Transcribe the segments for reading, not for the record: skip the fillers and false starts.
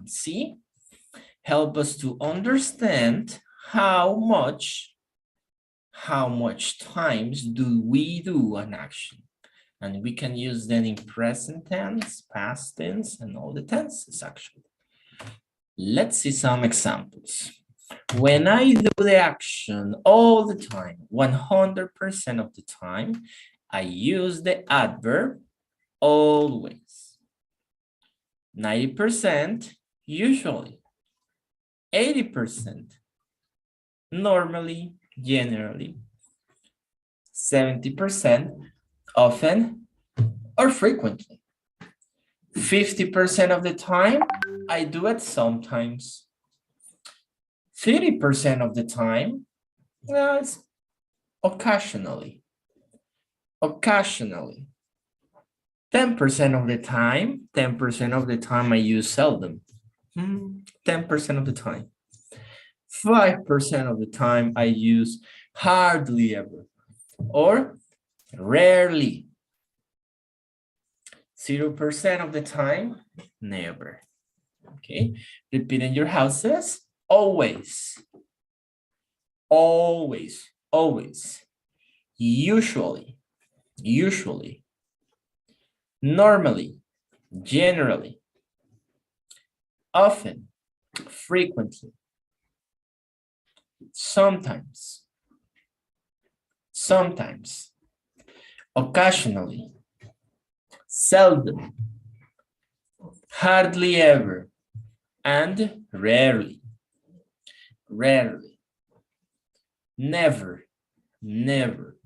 see? Help us to understand how much times do we do an action. And we can use them in present tense, past tense, and all the tenses actually. Let's see some examples. When I do the action all the time, 100% of the time, I use the adverb always. 90% usually. 80% normally, generally. 70% often or frequently. 50% of the time, I do it sometimes. 30% of the time, well, it's occasionally. Occasionally. 10% of the time I use seldom. 10% of the time. 5% of the time I use hardly ever or rarely. 0% of the time, never. Okay, repeat in your houses, always, always, always, usually, usually, normally, generally, often, frequently, sometimes, sometimes, occasionally, seldom, hardly ever, and rarely, rarely, never, never.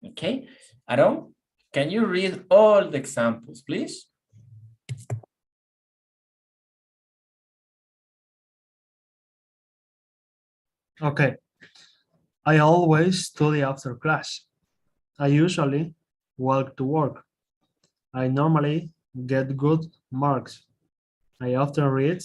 Okay, Aaron, can you read all the examples, please? Okay. I always study after class. I usually walk to work. I normally get good marks. I often read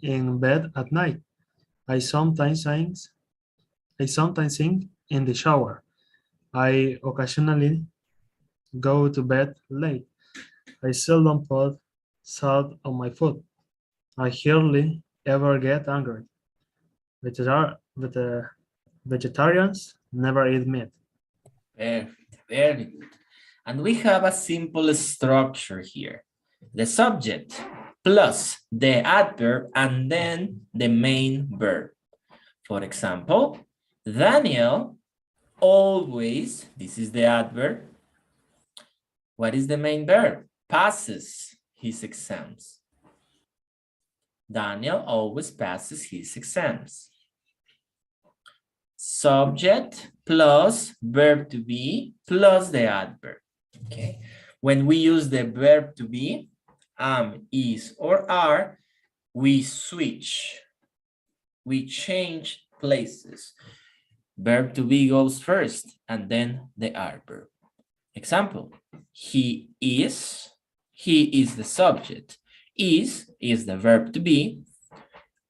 in bed at night. I sometimes sing in the shower. I occasionally go to bed late. I seldom put salt on my food. I hardly ever get angry. Vegetarians never eat meat. Very good. And we have a simple structure here. The subject plus the adverb and then the main verb. For example, Daniel always, this is the adverb. What is the main verb? Passes his exams. Daniel always passes his exams. Subject plus verb to be plus the adverb. Okay. When we use the verb to be, am, is, or are, we switch. We change places. Verb to be goes first and then the adverb. Example, he is the subject. Is the verb to be.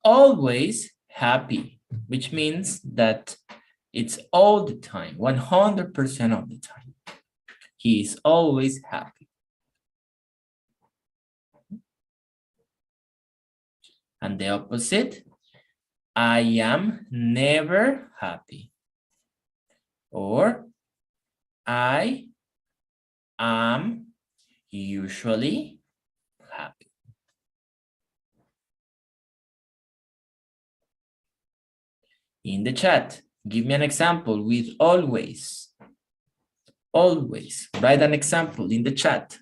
Always happy, which means that it's all the time, 100% of the time. He is always happy. And the opposite, I am never happy. Or I am usually happy. In the chat, give me an example with always. Always. Write an example in the chat.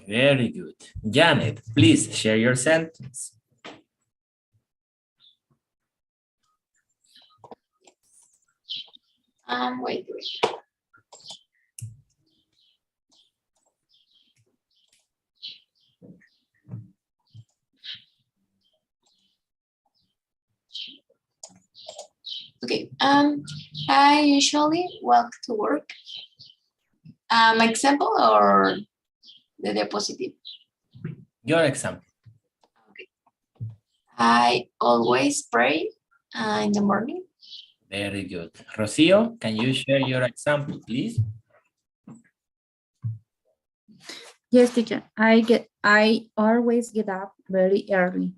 Very good. Janet, please share your sentence. Wait. Okay. I usually walk to work. Example or the diapositive? Your example. Okay. I always pray in the morning. Very good. Rocio, can you share your example, please? Yes, teacher. I always get up very early.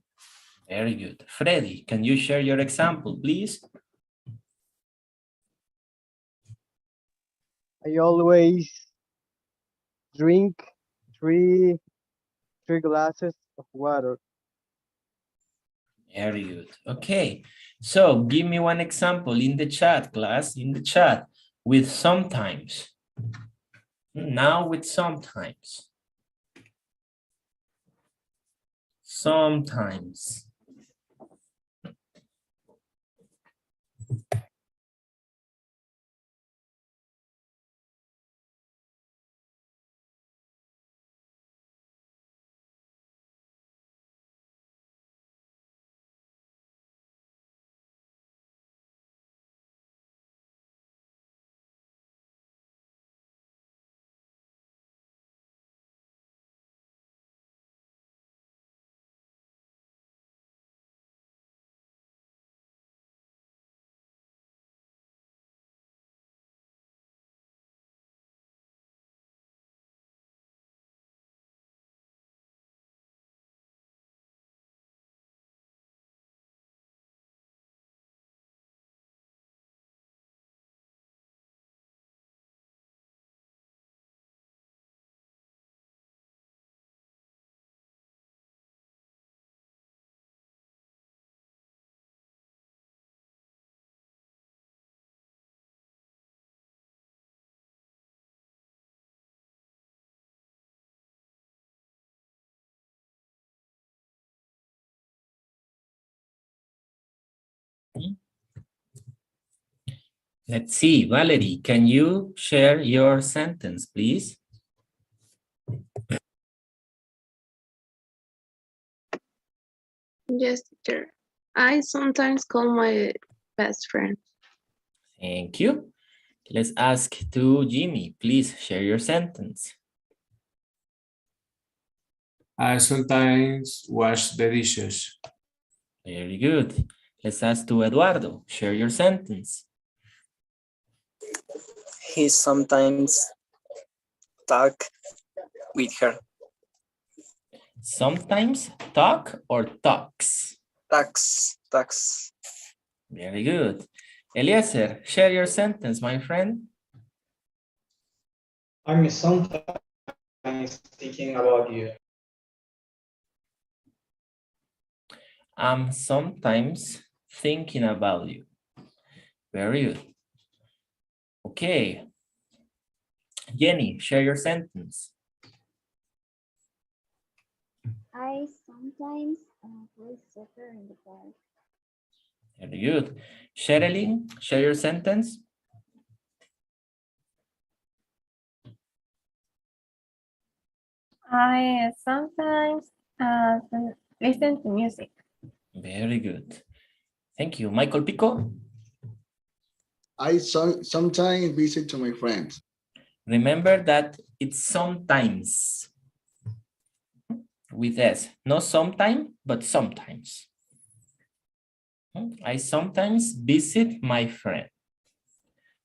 Very good. Freddy, can you share your example, please? I always drink three glasses of water. Very good. Okay. So give me one example in the chat, class, in the chat with sometimes. Now with sometimes. Sometimes. Let's see, Valerie, can you share your sentence, please? Yes, teacher. I sometimes call my best friend. Thank you. Let's ask to Jimmy, please share your sentence. I sometimes wash the dishes. Very good. Let's ask to Eduardo, share your sentence. He sometimes talk with her. Sometimes talk or talks? Talks. Very good. Eliezer, share your sentence, my friend. I'm sometimes thinking about you. I'm sometimes thinking about you. Very good. Okay. Jenny, share your sentence. I sometimes play soccer in the park. Very good. Sherilyn, share your sentence. I sometimes listen to music. Very good. Thank you. Michael Pico. I sometimes visit to my friends. Remember that it's sometimes with S, not sometime, but sometimes. I sometimes visit my friend.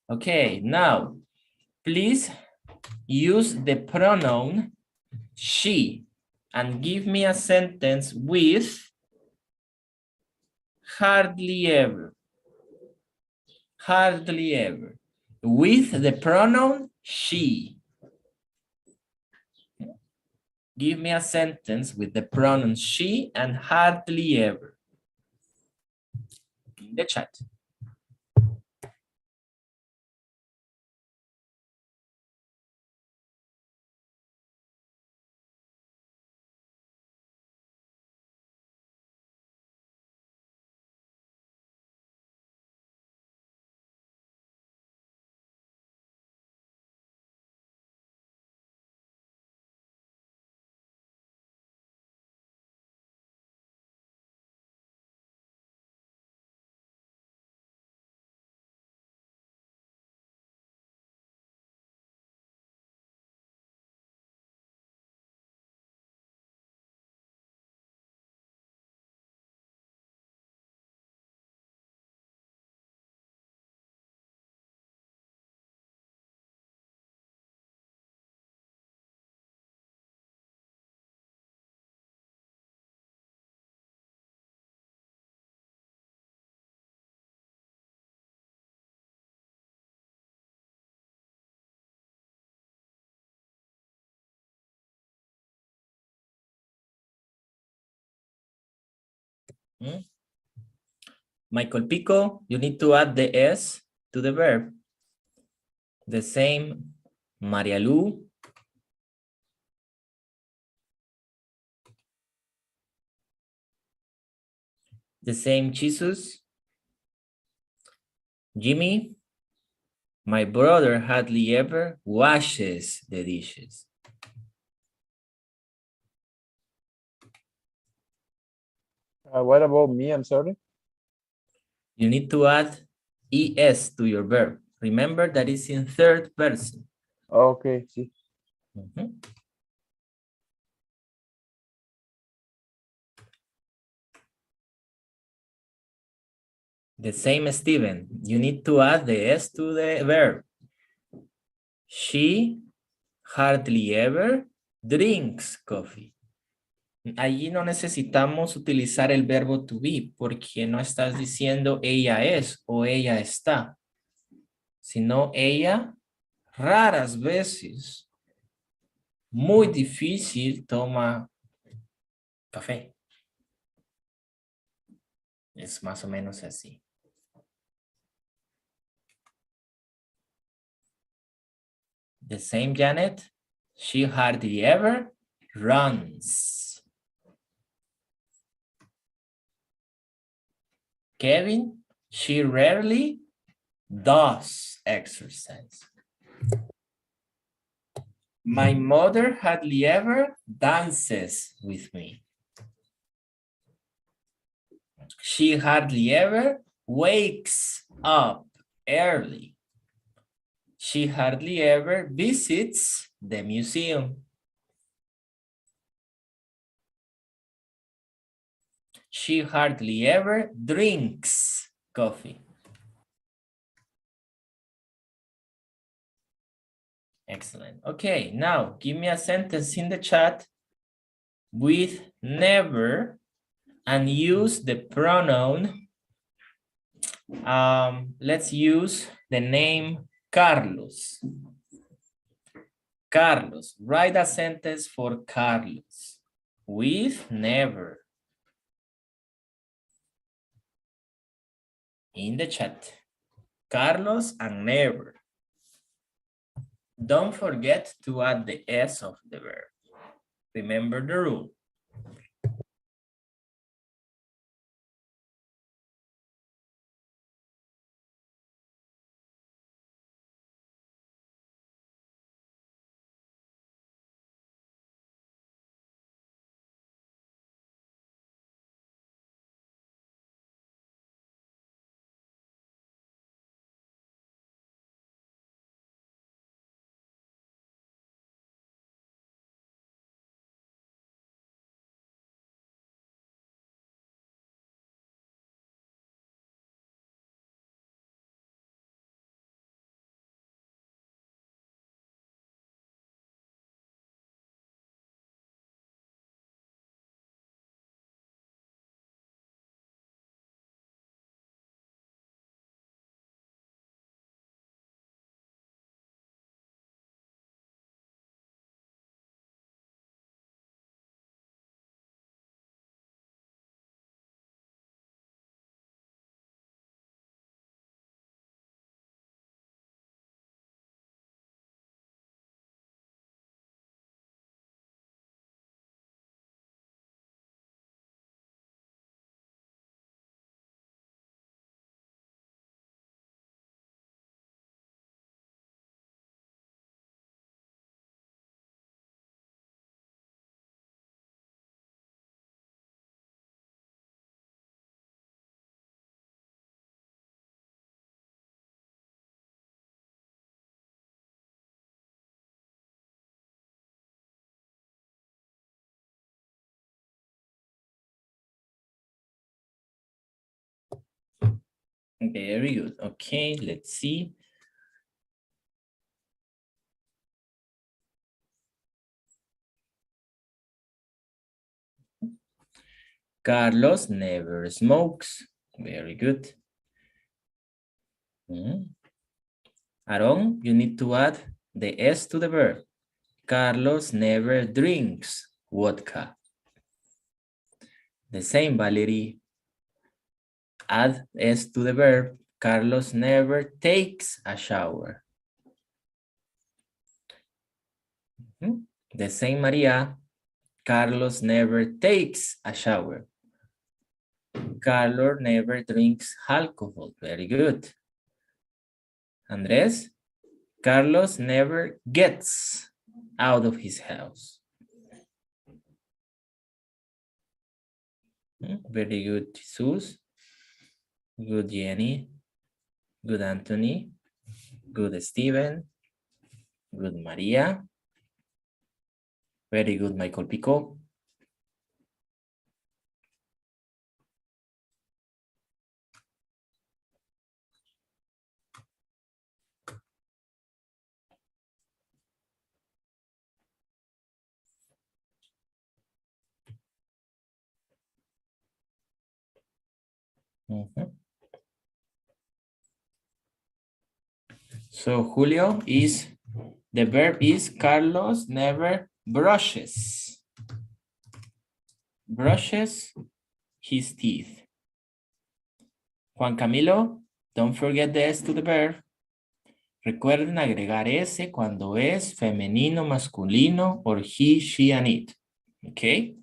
Okay, now please use the pronoun she and give me a sentence with hardly ever. Hardly ever. With the pronoun she. Give me a sentence with the pronoun she and hardly ever. In the chat. Hmm? Michael Pico, you need to add the S to the verb. The same, Maria Lu. The same, Jesus. Jimmy, my brother hardly ever washes the dishes. What about me? I'm sorry. You need to add ES to your verb. Remember that it's in third person. Okay, sí. Mhm. The same, Steven. You need to add the S to the verb. She hardly ever drinks coffee. Allí no necesitamos utilizar el verbo to be porque no estás diciendo ella es o ella está, sino ella raras veces, muy difícil, toma café. Es más o menos así. The same, Janet. She hardly ever runs. Kevin, she rarely does exercise. My mother hardly ever dances with me. She hardly ever wakes up early. She hardly ever visits the museum. She hardly ever drinks coffee. Excellent. Okay, now give me a sentence in the chat with never and use the pronoun. Let's use the name Carlos. Carlos, write a sentence for Carlos with never. In the chat, Carlos and never. Don't forget to add the S of the verb. Remember the rule. Very good. Okay, let's see. Carlos never smokes. Very good. Aaron, you need to add the S to the verb. Carlos never drinks vodka. The same, Valerie. add S to the verb. Carlos never takes a shower. The same Maria. Carlos never takes a shower. Carlos never drinks alcohol. Very good. Andres. Carlos never gets out of his house. Very good, Jesus. Good, Jenny. Good, Anthony. Good, Steven. Good, Maria. Very good, Michael Pico. So Julio is, the verb is Carlos never brushes. Brushes his teeth. Juan Camilo, don't forget the S to the verb. Recuerden agregar S cuando es femenino, masculino, or he, she, and it. Okay.